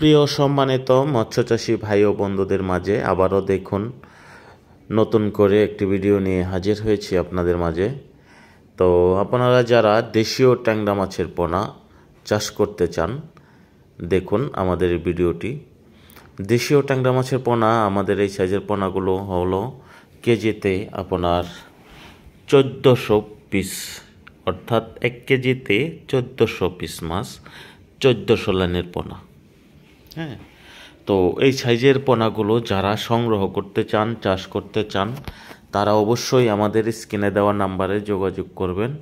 প্রিয় সম্মানিত মৎস্যচাষী ভাই ও বন্ধুদের মাঝে আবারও দেখুন নতুন করে একটি ভিডিও নিয়ে হাজির হয়েছি আপনাদের মাঝে। তো আপনারা যারা দেশীয় ট্যাংরা মাছের পোনা চাষ করতে চান, দেখুন আমাদের এই ভিডিওটি। দেশীয় ট্যাংরা মাছের পোনা, আমাদের এই সাইজের পোনাগুলো হলো কেজিতে আপনার 1400 পিস, অর্থাৎ 1 কেজিতে 1400 পিস মাছ, 1400 লাইনের পোনা। হ্যাঁ, তো এই সাইজের পোনাগুলো যারা সংগ্রহ করতে চান, চাষ করতে চান, তারা অবশ্যই আমাদের স্ক্রিনে দেওয়া নাম্বারে যোগাযোগ করবেন।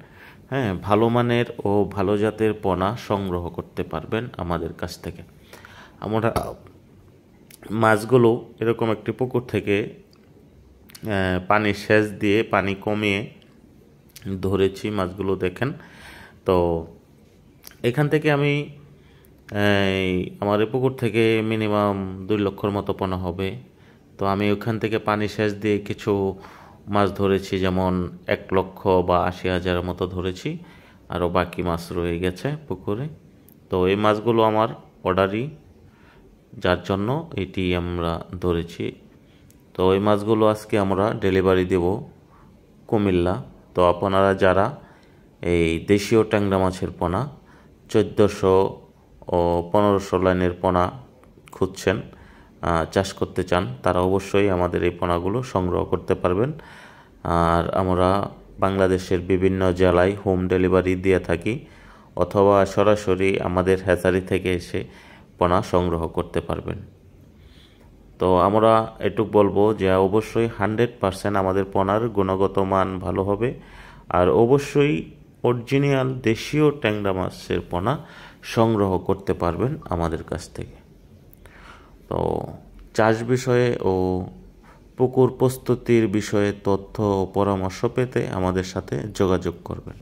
হ্যাঁ, ভালো মানের ও ভালো জাতের পোনা সংগ্রহ করতে পারবেন আমাদের কাছ থেকে। আমরা মাছগুলো এরকম একটি পুকুর থেকে পানি সেচ দিয়ে পানি কমিয়ে ধরেছি মাছগুলো, দেখেন। তো এখান থেকে আমি আমার এই পুকুর থেকে মিনিমাম 2 লক্ষর মতো পোনা হবে। তো আমি ওখান থেকে পানি সেচ দিয়ে কিছু মাছ ধরেছি, যেমন 1 লক্ষ বা 80,000 মতো ধরেছি, আরও বাকি মাছ রয়ে গেছে পুকুরে। তো এই মাছগুলো আমার অর্ডারই, যার জন্য এটি আমরা ধরেছি। তো এই মাছগুলো আজকে আমরা ডেলিভারি দেব কুমিল্লা। তো আপনারা যারা এই দেশীয় ট্যাংরা মাছের পোনা 1400 ও 1500 লাইনের পোনা খুঁজছেন, চাষ করতে চান, তারা অবশ্যই আমাদের এই পোনাগুলো সংগ্রহ করতে পারবেন। আর আমরা বাংলাদেশের বিভিন্ন জেলায় হোম ডেলিভারি দিয়ে থাকি, অথবা সরাসরি আমাদের হ্যাচারি থেকে এসে পোনা সংগ্রহ করতে পারবেন। তো আমরা এটুক বলবো যে অবশ্যই 100% আমাদের পোনার গুণগত মান ভালো হবে, আর অবশ্যই অরিজিনাল দেশীয় ট্যাংরা মাছের পোনা সংগ্রহ করতে পারবেন আমাদের কাছ থেকে। তো চাষ বিষয়ে ও পুকুর প্রস্তুতির বিষয়ে তথ্য ও পরামর্শ পেতে আমাদের সাথে যোগাযোগ করবেন।